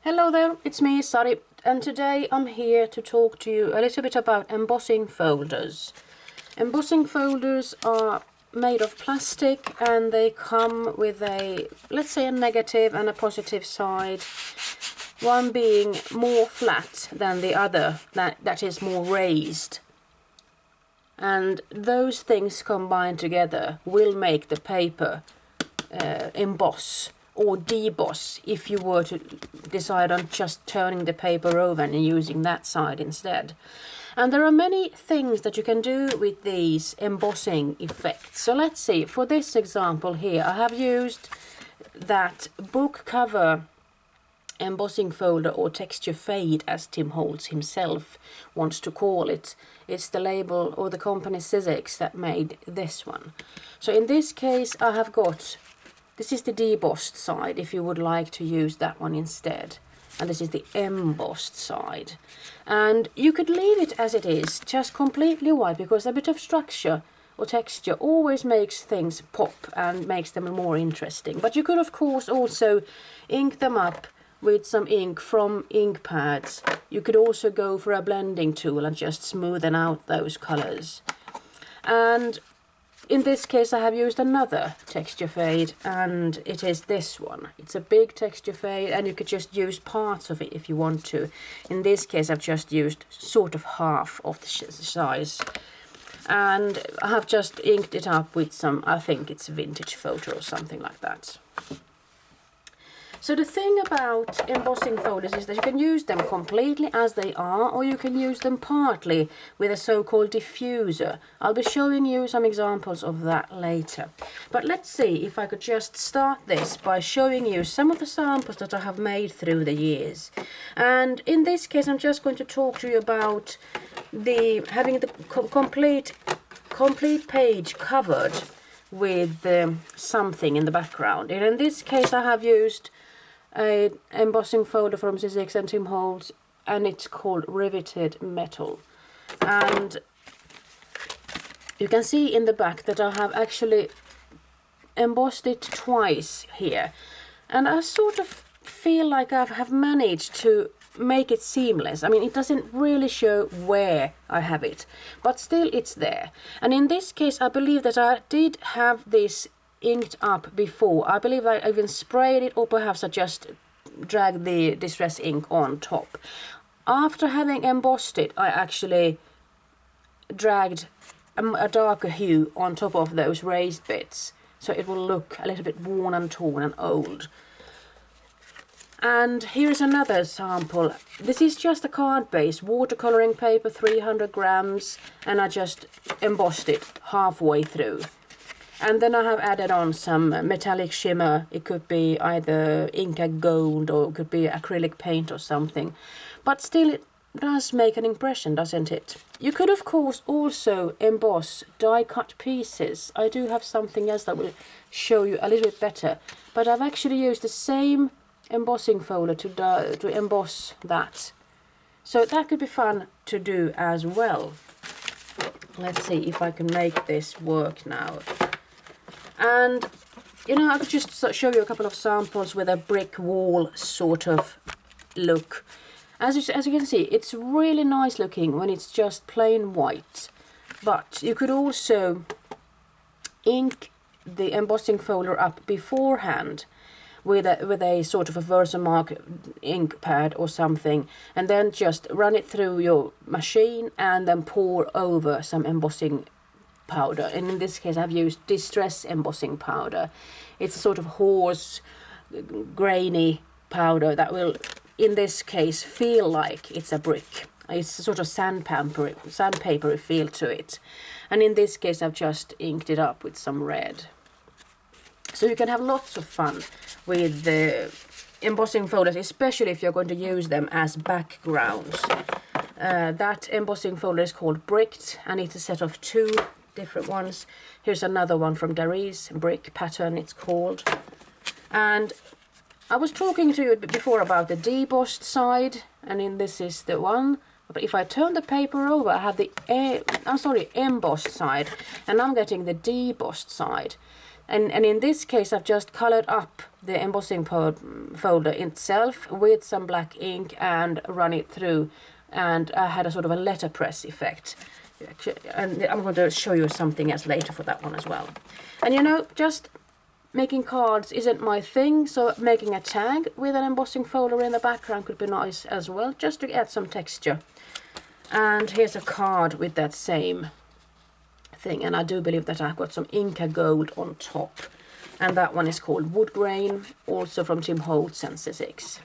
Hello there, it's me, Sari, and today I'm here to talk to you a little bit about embossing folders. Embossing folders are made of plastic and they come with a, let's say, a negative and a positive side. One being more flat than the other, that is more raised. And those things combined together will make the paper emboss or deboss if you were to decide on just turning the paper over and using that side instead. And there are many things that you can do with these embossing effects. So let's see, for this example here, I have used that book cover embossing folder, or texture fade as Tim Holtz himself wants to call it. It's the label or the company Sizzix that made this one. So in this case I have got, this is the debossed side if you would like to use that one instead. And this is the embossed side. And you could leave it as it is, just completely white, because a bit of structure or texture always makes things pop and makes them more interesting. But you could of course also ink them up with some ink from ink pads. You could also go for a blending tool and just smoothen out those colors. And in this case I have used another texture fade, and it is this one. It's a big texture fade and you could just use parts of it if you want to. In this case I've just used sort of half of the size. And I have just inked it up with some, I think it's a vintage photo or something like that. So the thing about embossing folders is that you can use them completely as they are, or you can use them partly with a so-called diffuser. I'll be showing you some examples of that later. But let's see if I could just start this by showing you some of the samples that I have made through the years. And in this case I'm just going to talk to you about having the complete page covered with something in the background. And in this case I have used an embossing folder from Sizzix and Tim Holtz, and it's called Riveted Metal. And you can see in the back that I have actually embossed it twice here, and I sort of feel like I have managed to make it seamless. I mean, it doesn't really show where I have it, but still it's there. And in this case I believe that I did have this inked up before. I believe I even sprayed it, or perhaps I just dragged the distress ink on top. After having embossed it, I actually dragged a darker hue on top of those raised bits, so it will look a little bit worn and torn and old. And here's another sample. This is just a card-based watercoloring paper, 300 grams, and I just embossed it halfway through. And then I have added on some metallic shimmer. It could be either Inca gold or it could be acrylic paint or something. But still it does make an impression, doesn't it? You could of course also emboss die-cut pieces. I do have something else that will show you a little bit better. But I've actually used the same embossing folder to emboss that. So that could be fun to do as well. Let's see if I can make this work now. And you know, I could just show you a couple of samples with a brick wall sort of look. As you can see, it's really nice looking when it's just plain white. But you could also ink the embossing folder up beforehand with a sort of a Versamark ink pad or something, and then just run it through your machine and then pour over some embossing powder. And in this case I've used distress embossing powder. It's a sort of hoarse, grainy powder that will in this case feel like it's a brick. It's a sort of sandpapery feel to it. And in this case I've just inked it up with some red. So you can have lots of fun with the embossing folders, especially if you're going to use them as backgrounds. That embossing folder is called Bricked, and it's a set of 2 different ones. Here's another one from Dari's Brick Pattern, it's called. And I was talking to you before about the debossed side, and in this is the one. But if I turn the paper over, I have the embossed side, and I'm getting the debossed side. And in this case I've just colored up the embossing folder itself with some black ink and run it through, and I had a sort of a letterpress effect. And I'm going to show you something else later for that one as well. And you know, just making cards isn't my thing, so making a tag with an embossing folder in the background could be nice as well, just to add some texture. And here's a card with that same thing, and I do believe that I've got some Inca gold on top. And that one is called Wood Grain, also from Tim Holtz and Sussex.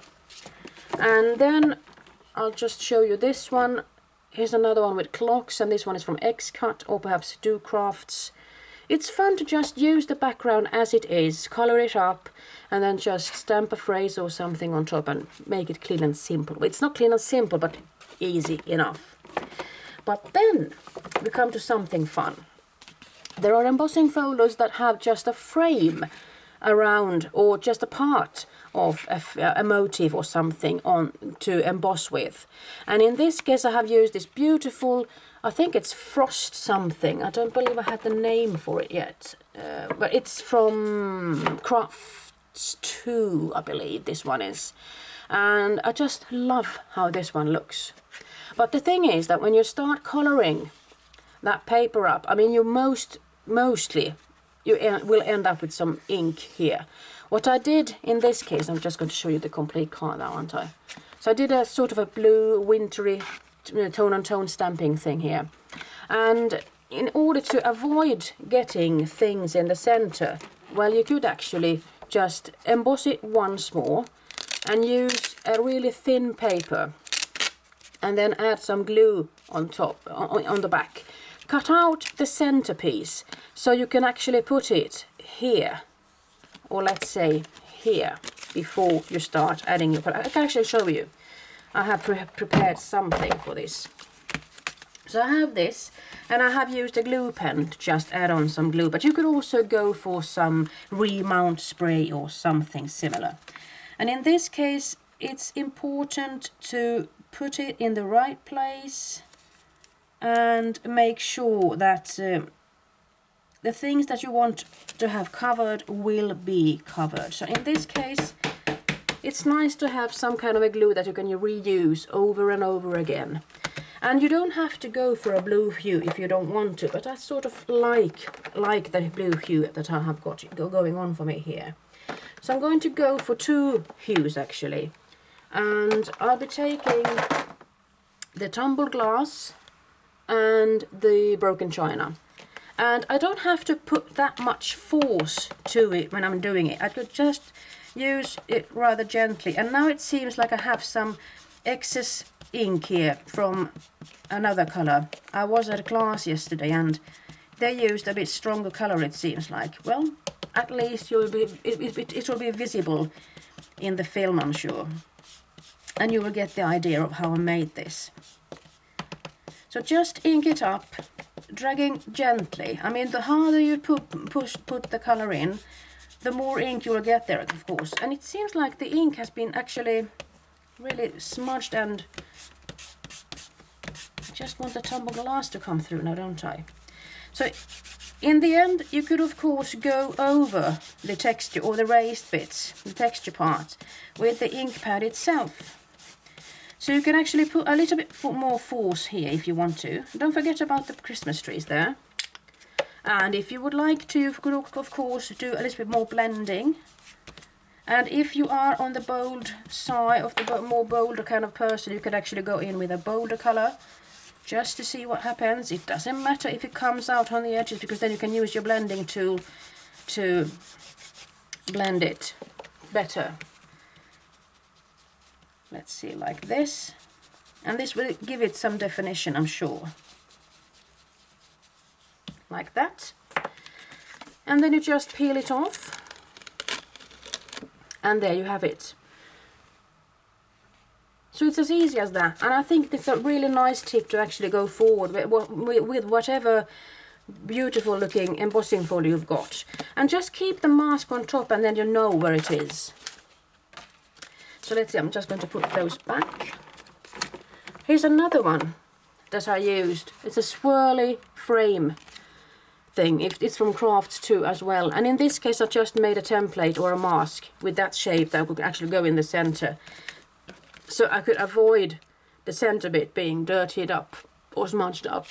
And then I'll just show you this one. Here's another one with clocks, and this one is from X-Cut or perhaps Do Crafts. It's fun to just use the background as it is, color it up, and then just stamp a phrase or something on top and make it clean and simple. Well, it's not clean and simple, but easy enough. But then we come to something fun. There are embossing folders that have just a frame around, or just a part of a motif or something on to emboss with. And in this case I have used this beautiful, I think it's Frost something, I don't believe I had the name for it yet, but it's from Crafts 2, I believe this one is. And I just love how this one looks. But the thing is that when you start coloring that paper up, I mean, you mostly you will end up with some ink here. What I did in this case, I'm just going to show you the complete card now, aren't I? So I did a sort of a blue wintry tone-on-tone stamping thing here. And in order to avoid getting things in the center, well, you could actually just emboss it once more and use a really thin paper and then add some glue on top, on the back. Cut out the centerpiece so you can actually put it here, or let's say here, before you start adding your color. I can actually show you. I have prepared something for this. So I have this, and I have used a glue pen to just add on some glue, but you could also go for some remount spray or something similar. And in this case, it's important to put it in the right place and make sure that the things that you want to have covered will be covered. So in this case, it's nice to have some kind of a glue that you can reuse over and over again. And you don't have to go for a blue hue if you don't want to, but I sort of like the blue hue that I have got going on for me here. So I'm going to go for two hues actually. And I'll be taking the tumbled glass and the broken china. And I don't have to put that much force to it when I'm doing it. I could just use it rather gently. And now it seems like I have some excess ink here from another color. I was at a class yesterday and they used a bit stronger color, it seems like. Well, at least it will be visible in the film, I'm sure. And you will get the idea of how I made this. So just ink it up, dragging gently. I mean, the harder you put the color in, the more ink you will get there, of course. And it seems like the ink has been actually really smudged, and I just want the tumbled glass to come through now, don't I? So in the end, you could of course go over the texture or the raised bits, the texture part, with the ink pad itself. So you can actually put a little bit more force here if you want to. Don't forget about the Christmas trees there. And if you would like to, you could of course do a little bit more blending. And if you are on the bold side of the more bolder kind of person, you could actually go in with a bolder color just to see what happens. It doesn't matter if it comes out on the edges, because then you can use your blending tool to blend it better. Let's see, like this. And this will give it some definition, I'm sure. Like that. And then you just peel it off. And there you have it. So it's as easy as that. And I think it's a really nice tip to actually go forward with whatever beautiful looking embossing folder you've got. And just keep the mask on top, and then you know where it is. So let's see, I'm just going to put those back. Here's another one that I used. It's a swirly frame. thing, it's from Crafts too as well. And in this case I just made a template or a mask with that shape that would actually go in the center. So I could avoid the center bit being dirtied up or smudged up.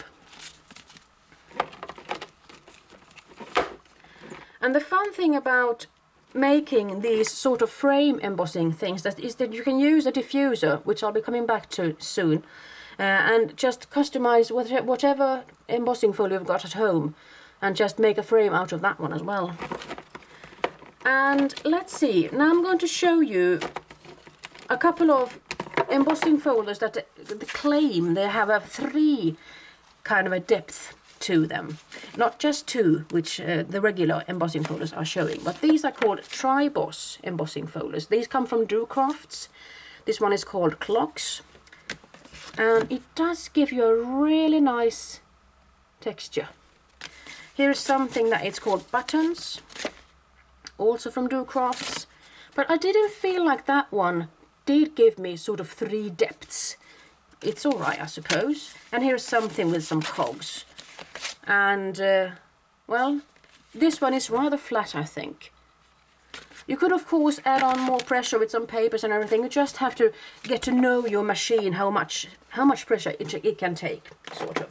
And the fun thing about making these sort of frame embossing things is that you can use a diffuser, which I'll be coming back to soon, and just customize whatever embossing folder you've got at home and just make a frame out of that one as well. And let's see, now I'm going to show you a couple of embossing folders that claim they have a 3 kind of a depth to them, not just 2, which the regular embossing folders are showing, but these are called tri-boss embossing folders. These come from Do Crafts. This one is called Clocks, and it does give you a really nice texture. Here's something that it's called Buttons, also from Do Crafts, but I didn't feel like that one did give me sort of 3 depths. It's alright, I suppose. And here's something with some cogs. And, well, this one is rather flat, I think. You could, of course, add on more pressure with some papers and everything. You just have to get to know your machine, how much pressure it can take, sort of.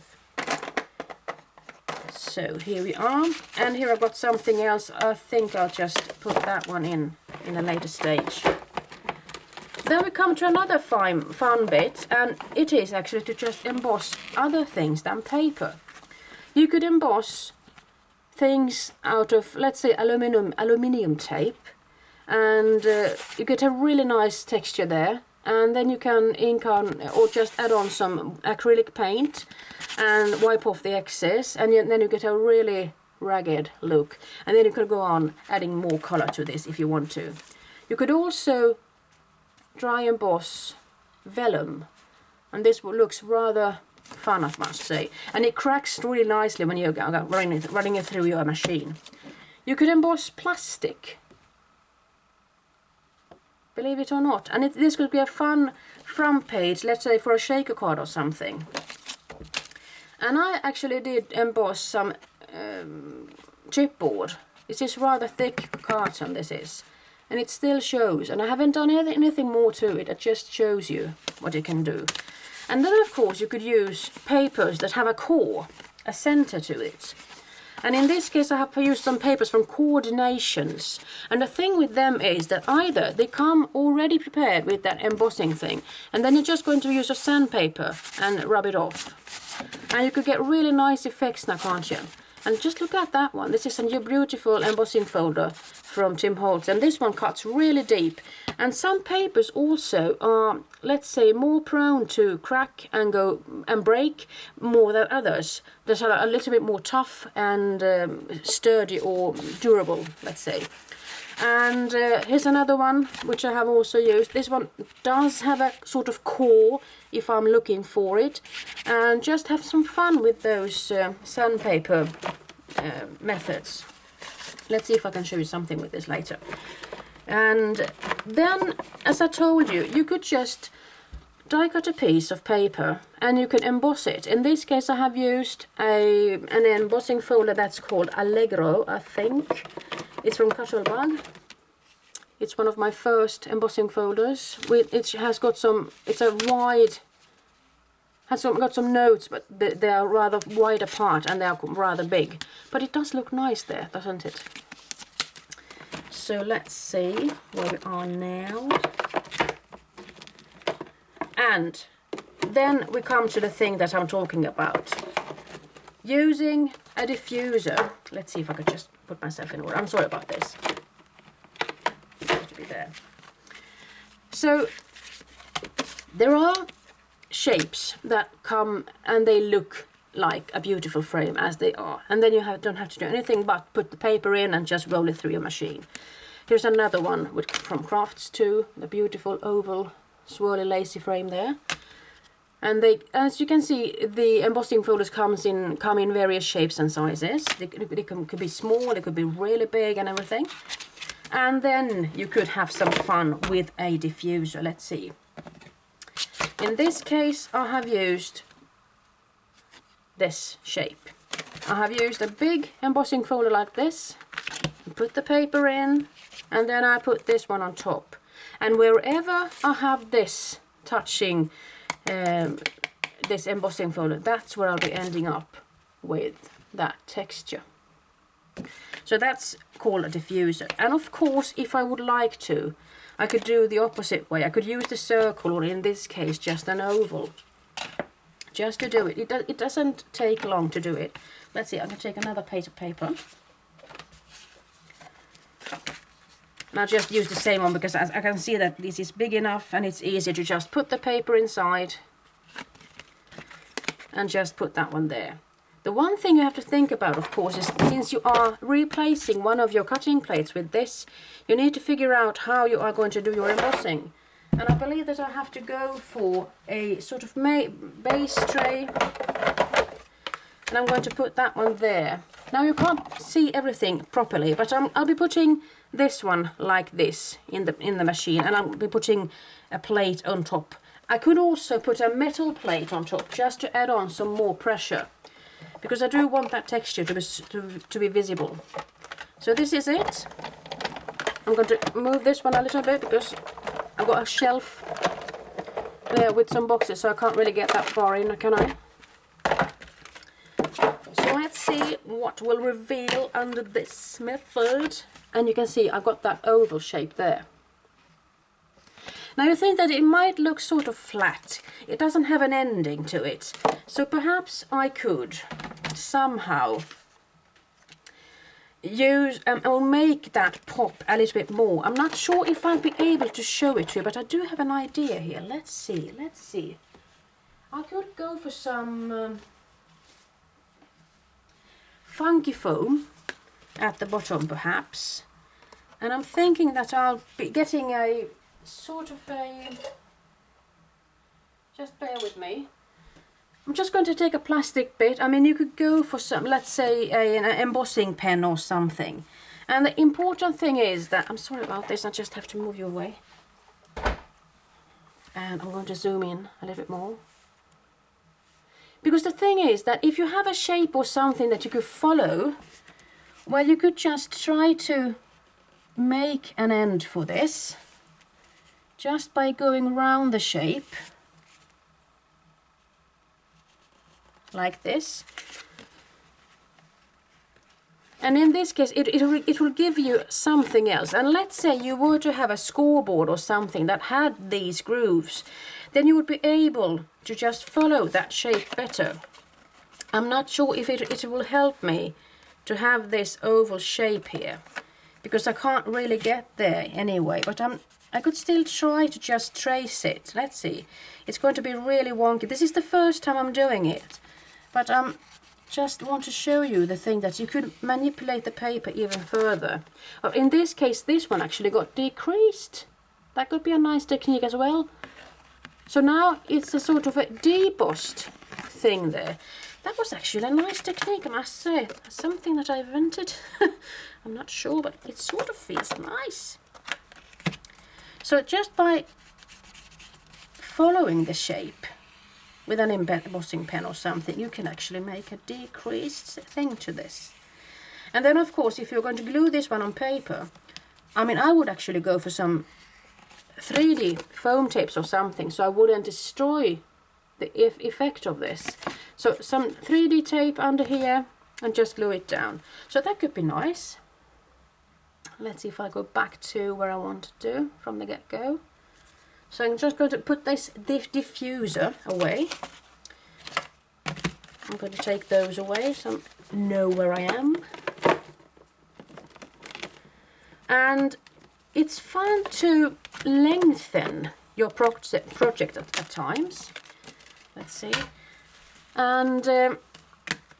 So here we are. And here I've got something else. I think I'll just put that one in a later stage. Then we come to another fun bit, and it is actually to just emboss other things than paper. You could emboss things out of, let's say, aluminium tape, and you get a really nice texture there. And then you can ink on or just add on some acrylic paint and wipe off the excess, and then you get a really ragged look. And then you could go on adding more color to this if you want to. You could also dry emboss vellum, and this looks rather fun, I must say, and it cracks really nicely when you're running it through your machine. You could emboss plastic, believe it or not, and this could be a fun front page, let's say for a shaker card or something. And I actually did emboss some chipboard. This is rather thick carton, this is. And it still shows, and I haven't done anything more to it, it just shows you what you can do. And then of course you could use papers that have a core, a center to it. And in this case I have used some papers from Coordinations. And the thing with them is that either they come already prepared with that embossing thing, and then you're just going to use a sandpaper and rub it off. And you could get really nice effects now, can't you? And just look at that one. This is a new beautiful embossing folder from Tim Holtz, and this one cuts really deep. And some papers also are, let's say, more prone to crack and go and break more than others. That are a little bit more tough and sturdy or durable, let's say. And here's another one which I have also used. This one does have a sort of core if I'm looking for it, and just have some fun with those sandpaper methods. Let's see if I can show you something with this later. And then, as I told you, you could just die cut a piece of paper and you can emboss it. In this case I have used an embossing folder that's called Allegro, I think. It's from Cuttlebug. It's one of my first embossing folders. It has got some, it's a wide, got some notes, but they are rather wide apart and they are rather big. But it does look nice there, doesn't it? So let's see where we are now. And then we come to the thing that I'm talking about. Using a diffuser. Let's see if I could just put myself in order. I'm sorry about this. It has to be there. So there are shapes that come and they look like a beautiful frame as they are, and then you don't have to do anything but put the paper in and just roll it through your machine. Here's another one from Crafts too, the beautiful oval swirly lacy frame there. And they, as you can see, the embossing folders come in various shapes and sizes. They could be small, they could be really big and everything. And then you could have some fun with a diffuser. Let's see. In this case I have used this shape. I have used a big embossing folder like this, put the paper in, and then I put this one on top. And wherever I have this touching this embossing folder, that's where I'll be ending up with that texture. So that's called a diffuser. And of course, if I would like to, I could do the opposite way. I could use the circle, or in this case, just an oval. Just to do it. It doesn't take long to do it. Let's see, I'm going to take another piece of paper. And I'll just use the same one because I can see that this is big enough and it's easy to just put the paper inside and just put that one there. The one thing you have to think about, of course, is since you are replacing one of your cutting plates with this, you need to figure out how you are going to do your embossing. And I believe that I have to go for a sort of base tray, and I'm going to put that one there. Now you can't see everything properly, but I'll be putting this one like this in the machine, and I'll be putting a plate on top. I could also put a metal plate on top just to add on some more pressure, because I do want that texture to be visible. So this is it. I'm going to move this one a little bit because I've got a shelf there with some boxes, so I can't really get that far in, can I? So let's see what will reveal under this method. And you can see I've got that oval shape there. Now you think that it might look sort of flat. It doesn't have an ending to it. So perhaps I could somehow use or make that pop a little bit more. I'm not sure if I'll be able to show it to you, but I do have an idea here. Let's see. I could go for some funky foam at the bottom perhaps. And I'm thinking that I'll be getting a sort of a, just bear with me. I'm just going to take a plastic bit. I mean, you could go for some, let's say an embossing pen or something. And the important thing is that, I'm sorry about this, I just have to move you away. And I'm going to zoom in a little bit more. Because the thing is that if you have a shape or something that you could follow, well, you could just try to make an end for this just by going around the shape like this. And in this case it will give you something else. And let's say you were to have a scoreboard or something that had these grooves, then you would be able to just follow that shape better. I'm not sure if it will help me to have this oval shape here, because I can't really get there anyway, but I could still try to just trace it. Let's see. It's going to be really wonky. This is the first time I'm doing it, but just want to show you the thing that you could manipulate the paper even further. In this case, this one actually got decreased. That could be a nice technique as well. So now it's a sort of a debossed thing there. That was actually a nice technique, I must say. Something that I invented. I'm not sure, but it sort of feels nice. So just by following the shape with an embossing pen or something, you can actually make a decreased thing to this. And then of course, if you're going to glue this one on paper, I mean, I would actually go for some 3D foam tapes or something, so I wouldn't destroy the effect of this. So some 3D tape under here and just glue it down. So that could be nice. Let's see if I go back to where I want to do from the get-go. So I'm just going to put this diffuser away. I'm going to take those away so I know where I am. And it's fun to lengthen your project at times. Let's see. And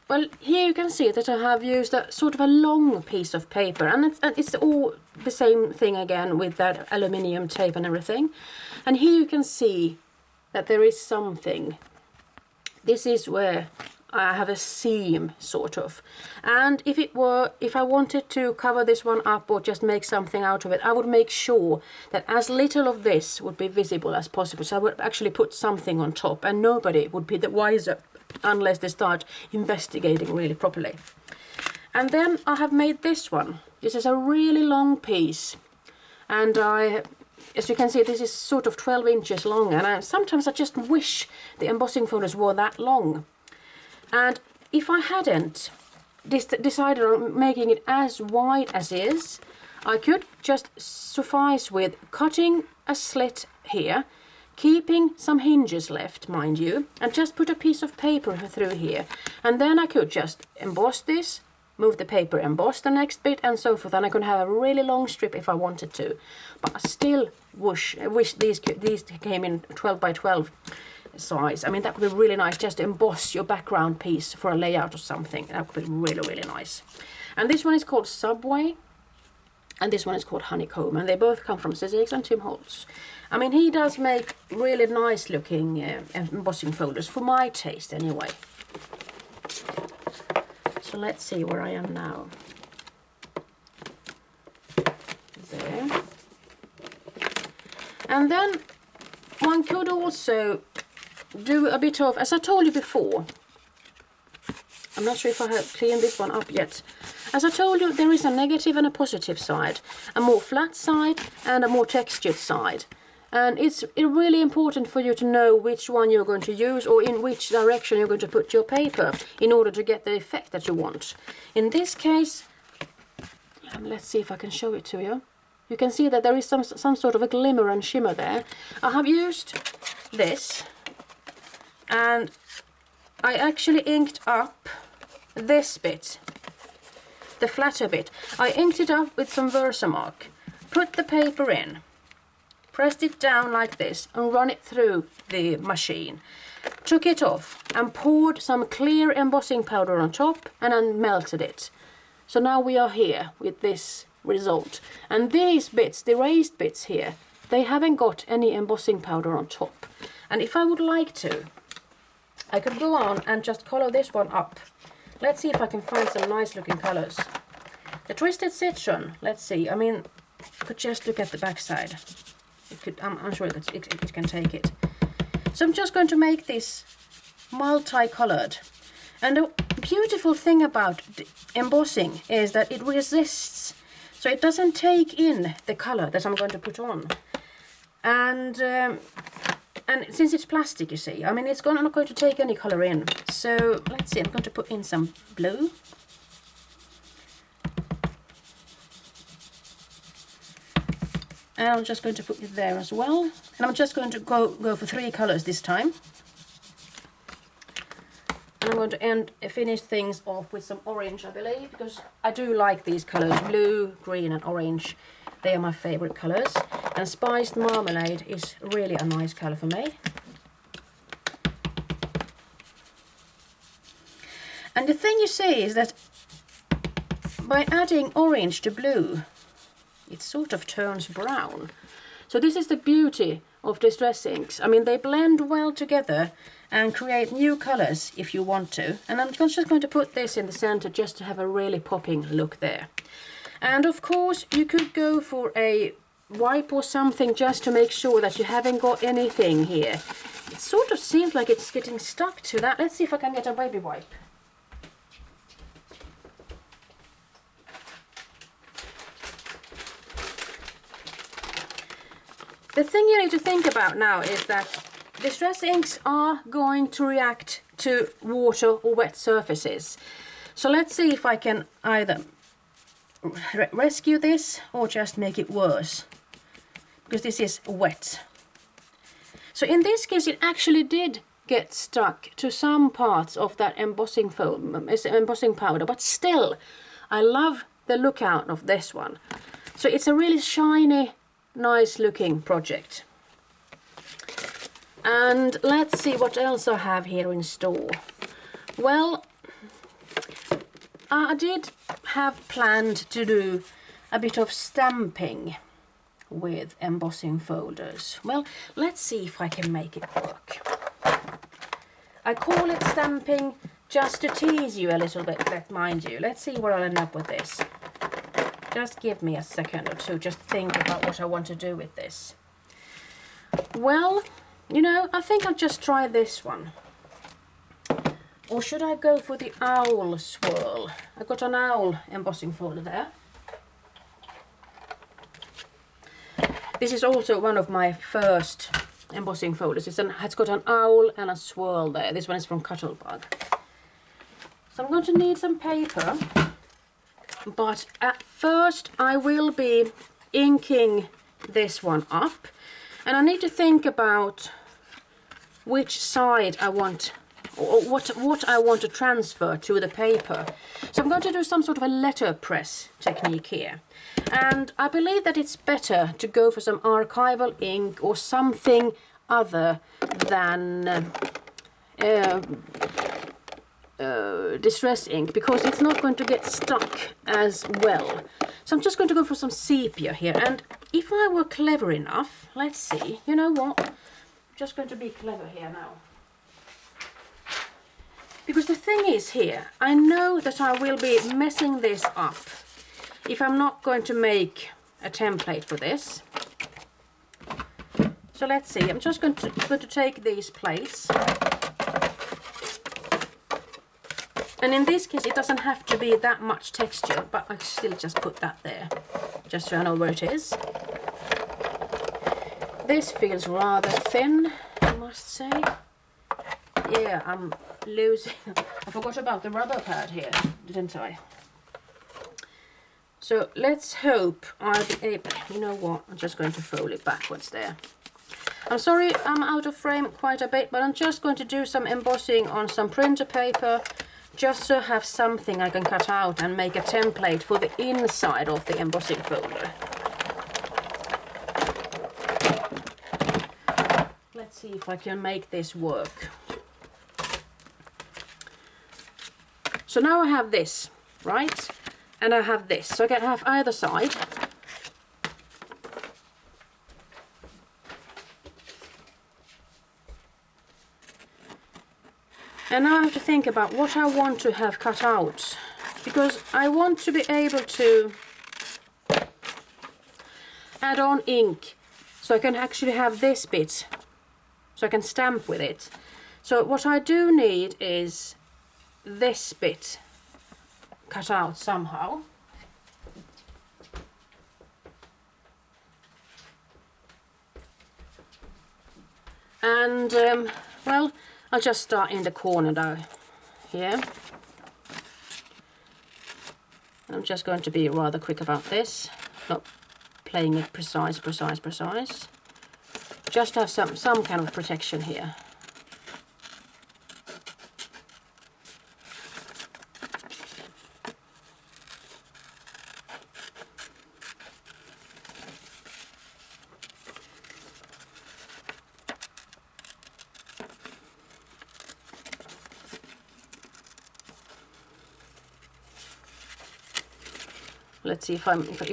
well, here you can see that I have used a sort of a long piece of paper, and it's all the same thing again with that aluminium tape and everything. And here you can see that there is something. This is where I have a seam, sort of. And if I wanted to cover this one up or just make something out of it, I would make sure that as little of this would be visible as possible. So I would actually put something on top, and nobody would be the wiser unless they start investigating really properly. And then I have made this one. This is a really long piece, and as you can see, this is sort of 12 inches long, and sometimes I just wish the embossing folders were that long. And if I hadn't decided on making it as wide as is, I could just suffice with cutting a slit here, keeping some hinges left, mind you, and just put a piece of paper through here. And then I could just emboss this, move the paper, emboss the next bit, and so forth, and I could have a really long strip if I wanted to. But I still wish these came in 12 by 12 size. I mean, that would be really nice, just to emboss your background piece for a layout or something. That would be really, really nice. And this one is called Subway, and this one is called Honeycomb, and they both come from Cezix and Tim Holtz. I mean, he does make really nice looking embossing folders, for my taste anyway. So let's see where I am now. There. And then one could also do a bit of, as I told you before, I'm not sure if I have cleaned this one up yet. As I told you, there is a negative and a positive side, a more flat side and a more textured side. And it's really important for you to know which one you're going to use, or in which direction you're going to put your paper in order to get the effect that you want. In this case, let's see if I can show it to you. You can see that there is some sort of a glimmer and shimmer there. I have used this, and I actually inked up this bit, the flatter bit. I inked it up with some Versamark, put the paper in, pressed it down like this and run it through the machine. Took it off and poured some clear embossing powder on top and then melted it. So now we are here with this result. And these bits, the raised bits here, they haven't got any embossing powder on top. And if I would like to, I could go on and just color this one up. Let's see if I can find some nice looking colors. The Twisted Citron, let's see, I mean, I could just look at the back side. I'm sure it can take it. So I'm just going to make this multicolored. And the beautiful thing about embossing is that it resists. So it doesn't take in the color that I'm going to put on. And since it's plastic, you see, I mean, it's not going to take any color in. So let's see, I'm going to put in some blue. And I'm just going to put it there as well. And I'm just going to go for 3 colors this time. And I'm going to finish things off with some orange, I believe, because I do like these colors, blue, green and orange. They are my favorite colors. And Spiced Marmalade is really a nice color for me. And the thing you see is that by adding orange to blue, it sort of turns brown. So this is the beauty of distress inks. I mean, they blend well together and create new colors if you want to. And I'm just going to put this in the center just to have a really popping look there. And of course, you could go for a wipe or something just to make sure that you haven't got anything here. It sort of seems like it's getting stuck to that. Let's see if I can get a baby wipe. The thing you need to think about now is that distress inks are going to react to water or wet surfaces. So let's see if I can either rescue this or just make it worse, because this is wet. So in this case, it actually did get stuck to some parts of that embossing powder, but still, I love the look out of this one. So it's a really shiny, nice looking project. And let's see what else I have here in store. Well, I did have planned to do a bit of stamping with embossing folders. Well, let's see if I can make it work. I call it stamping just to tease you a little bit, mind you. Let's see where I'll end up with this. Just give me a second or two, just think about what I want to do with this. Well, you know, I think I'll just try this one. Or should I go for the owl swirl? I got an owl embossing folder there. This is also one of my first embossing folders. It's got an owl and a swirl there. This one is from Cuttlebug. So I'm going to need some paper. But at first I will be inking this one up. And I need to think about which side I want, or what I want to transfer to the paper. So I'm going to do some sort of a letterpress technique here. And I believe that it's better to go for some archival ink or something other than distress ink, because it's not going to get stuck as well. So I'm just going to go for some sepia here. And if I were clever enough, let's see, you know what? I'm just going to be clever here now. Because the thing is here, I know that I will be messing this up if I'm not going to make a template for this. So let's see, I'm just going to take these plates. And in this case, it doesn't have to be that much texture, but I still just put that there, just so I know where it is. This feels rather thin, I must say. Yeah, I'm losing. I forgot about the rubber pad here, didn't I? So let's hope I'll be able, you know what, I'm just going to fold it backwards there. I'm sorry I'm out of frame quite a bit, but I'm just going to do some embossing on some printer paper, just to have something I can cut out and make a template for the inside of the embossing folder. Let's see if I can make this work. So now I have this, right? And I have this, so I can have either side. And now I have to think about what I want to have cut out, because I want to be able to add on ink so I can actually have this bit, so I can stamp with it. So what I do need is this bit cut out somehow. And well, I'll just start in the corner though, here. I'm just going to be rather quick about this, not playing it precise. Just have some kind of protection here. Let's see if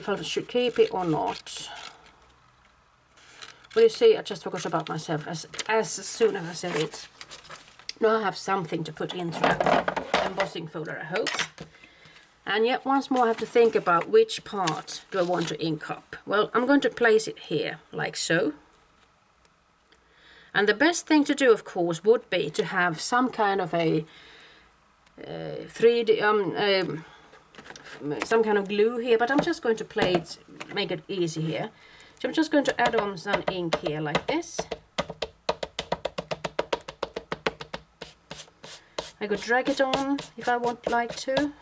I should keep it or not. Well, you see, I just forgot about myself as soon as I said it. Now I have something to put into that embossing folder, I hope. And yet once more I have to think about which part do I want to ink up. Well, I'm going to place it here, like so. And the best thing to do, of course, would be to have some kind of a 3D some kind of glue here, but I'm just going to make it easy here. So I'm just going to add on some ink here like this. I could drag it on if I like to,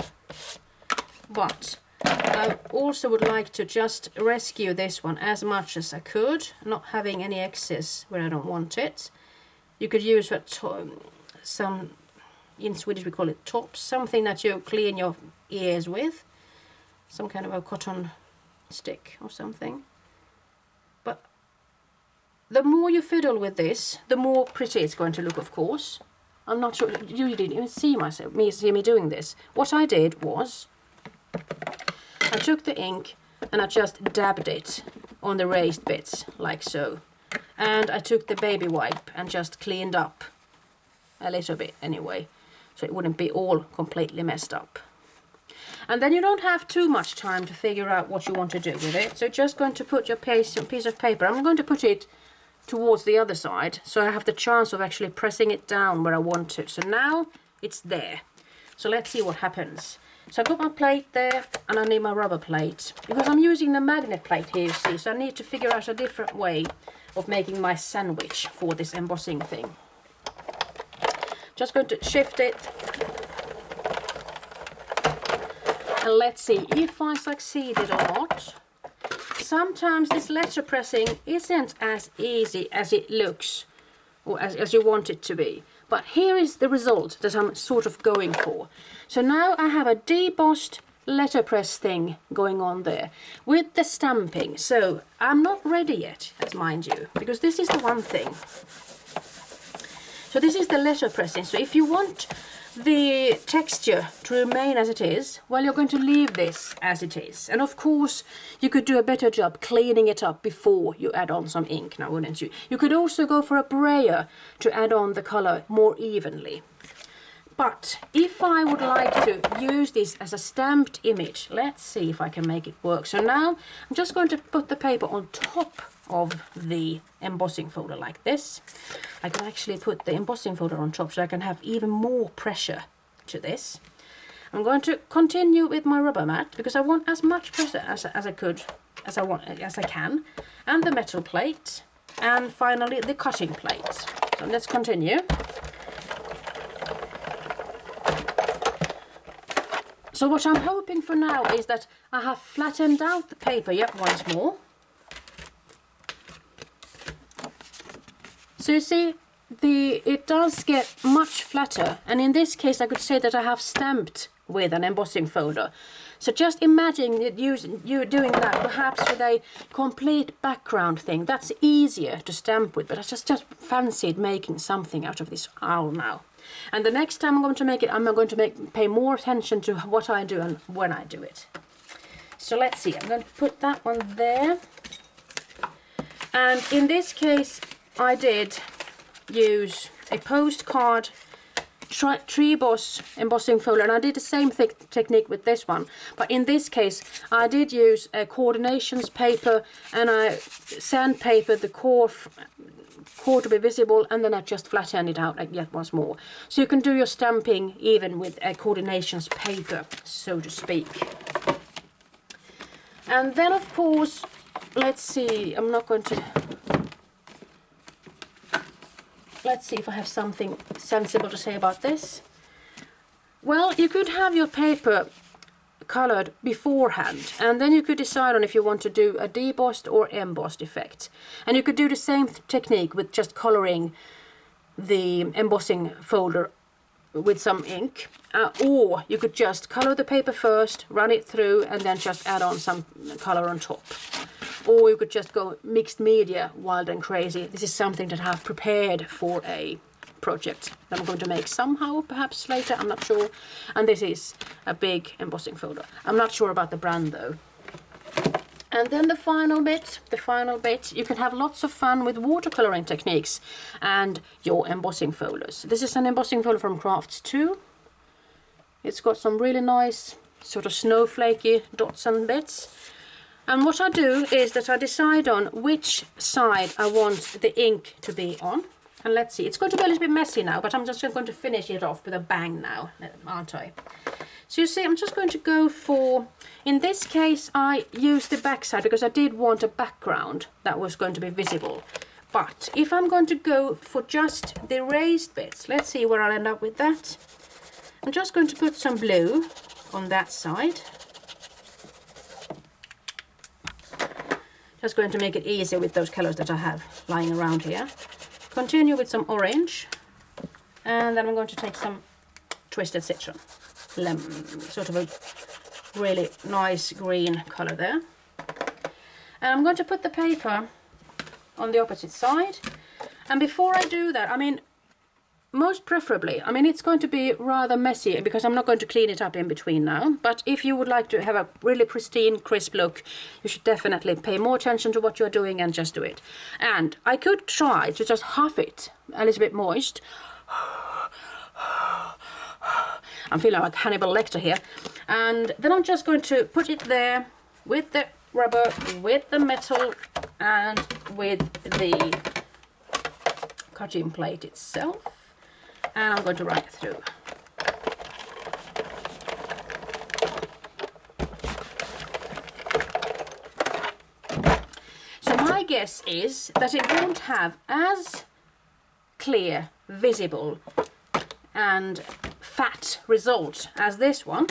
but I also would like to just rescue this one as much as I could, not having any excess where I don't want it. You could use some, in Swedish we call it tops, something that you clean your ears with, some kind of a cotton stick or something. But the more you fiddle with this, the more pretty it's going to look, of course. I'm not sure you didn't even see me doing this. What I did was I took the ink and I just dabbed it on the raised bits like so, and I took the baby wipe and just cleaned up a little bit anyway, so it wouldn't be all completely messed up. And then you don't have too much time to figure out what you want to do with it. So just going to put your piece of paper. I'm going to put it towards the other side, so I have the chance of actually pressing it down where I want it. So now it's there. So let's see what happens. So I got my plate there, and I need my rubber plate. Because I'm using the magnet plate here, you see, so I need to figure out a different way of making my sandwich for this embossing thing. Just going to shift it. And let's see if I succeeded or not. Sometimes this letterpressing isn't as easy as it looks, or as you want it to be. But here is the result that I'm sort of going for. So now I have a debossed letterpress thing going on there with the stamping. So I'm not ready yet, as mind you, because this is the one thing. So this is the letterpressing. So if you want the texture to remain as it is, well, you're going to leave this as it is. And of course, you could do a better job cleaning it up before you add on some ink, now wouldn't you? You could also go for a brayer to add on the color more evenly. But if I would like to use this as a stamped image, let's see if I can make it work. So now I'm just going to put the paper on top of the embossing folder like this. I can actually put the embossing folder on top so I can have even more pressure to this. I'm going to continue with my rubber mat because I want as much pressure as I can, and the metal plate, and finally the cutting plate. So let's continue. So what I'm hoping for now is that I have flattened out the paper yet once more. So you see, it does get much flatter, and in this case I could say that I have stamped with an embossing folder. So just imagine you doing that perhaps with a complete background thing. That's easier to stamp with, but I just fancied making something out of this owl now. And the next time I'm going to make it, I'm going to pay more attention to what I do and when I do it. So let's see, I'm going to put that one there. And in this case, I did use a postcard tree boss embossing folder, and I did the same technique with this one, but in this case I did use a coordinations paper, and I sandpapered the core to be visible, and then I just flattened it out yet once more. So you can do your stamping even with a coordinations paper, so to speak. And then of course, let's see, let's see if I have something sensible to say about this. Well, you could have your paper colored beforehand, and then you could decide on if you want to do a debossed or embossed effect. And you could do the same technique with just coloring the embossing folder with some ink, or you could just color the paper first, run it through, and then just add on some color on top. Or you could just go mixed media, wild and crazy. This is something that I have prepared for a project that I'm going to make somehow, perhaps later, I'm not sure. And this is a big embossing folder. I'm not sure about the brand though. And then the final bit, you can have lots of fun with watercoloring techniques and your embossing folders. This is an embossing folder from Crafts 2. It's got some really nice sort of snowflakey dots and bits. And what I do is that I decide on which side I want the ink to be on. And let's see, it's going to be a little bit messy now, but I'm just going to finish it off with a bang now, aren't I? So you see, I'm just going to go for, in this case, I used the back side because I did want a background that was going to be visible. But if I'm going to go for just the raised bits, let's see where I'll end up with that. I'm just going to put some blue on that side. Just going to make it easier with those colors that I have lying around here. Continue with some orange, and then I'm going to take some twisted citron, lemon, sort of a really nice green color there. And I'm going to put the paper on the opposite side. And before I do that, I mean, most preferably, I mean, it's going to be rather messy because I'm not going to clean it up in between now. But if you would like to have a really pristine, crisp look, you should definitely pay more attention to what you're doing and just do it. And I could try to just huff it a little bit moist. I'm feeling like Hannibal Lecter here. And then I'm just going to put it there with the rubber, with the metal, and with the cutting plate itself. And I'm going to run it through. guess is that it won't have as clear, visible and fat result as this one,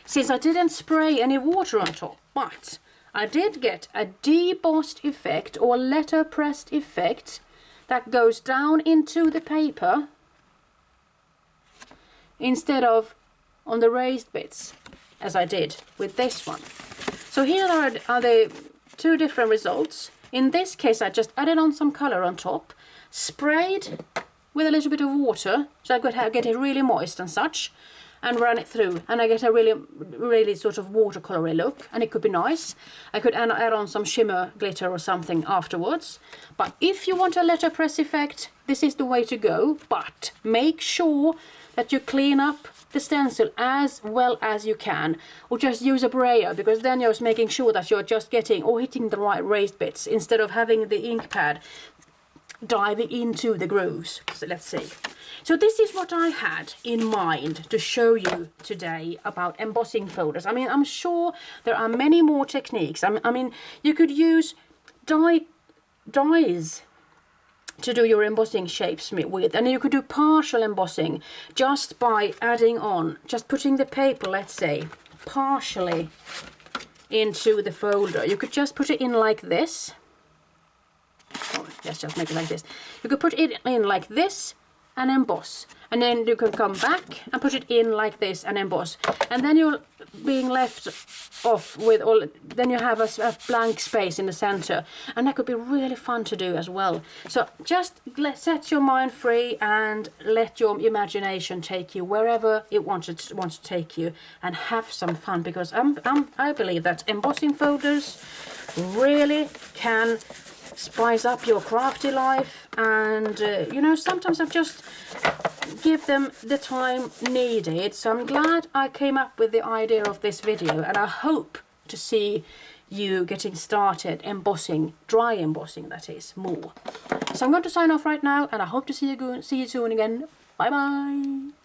since I didn't spray any water on top, but I did get a debossed effect or letterpressed effect that goes down into the paper instead of on the raised bits as I did with this one. So here are the two different results. In this case I just added on some color on top, sprayed with a little bit of water so I could get it really moist and such, and run it through, and I get a really sort of watercolory look, and it could be nice. I could add on some shimmer glitter or something afterwards. But if you want a letterpress effect, this is the way to go. But make sure that you clean up the stencil as well as you can, or just use a brayer, because then you're just making sure that you're just getting or hitting the right raised bits instead of having the ink pad diving into the grooves. So let's see. So this is what I had in mind to show you today about embossing folders. I mean, I'm sure there are many more techniques. I mean, you could use dies to do your embossing shapes with, and you could do partial embossing just by adding on, just putting the paper, let's say, partially into the folder. You could just put it in like this. Let's just make it like this. You could put it in like this and emboss, and then you can come back and put it in like this and emboss, and then you're being left off with all, then you have a blank space in the center, and that could be really fun to do as well. So just set your mind free and let your imagination take you wherever it wants to take you, and have some fun, because I believe that embossing folders really can spice up your crafty life, and you know, sometimes I just give them the time needed. So I'm glad I came up with the idea of this video, and I hope to see you getting started embossing, dry embossing that is, more. So I'm going to sign off right now, and I hope to see you soon again. Bye bye.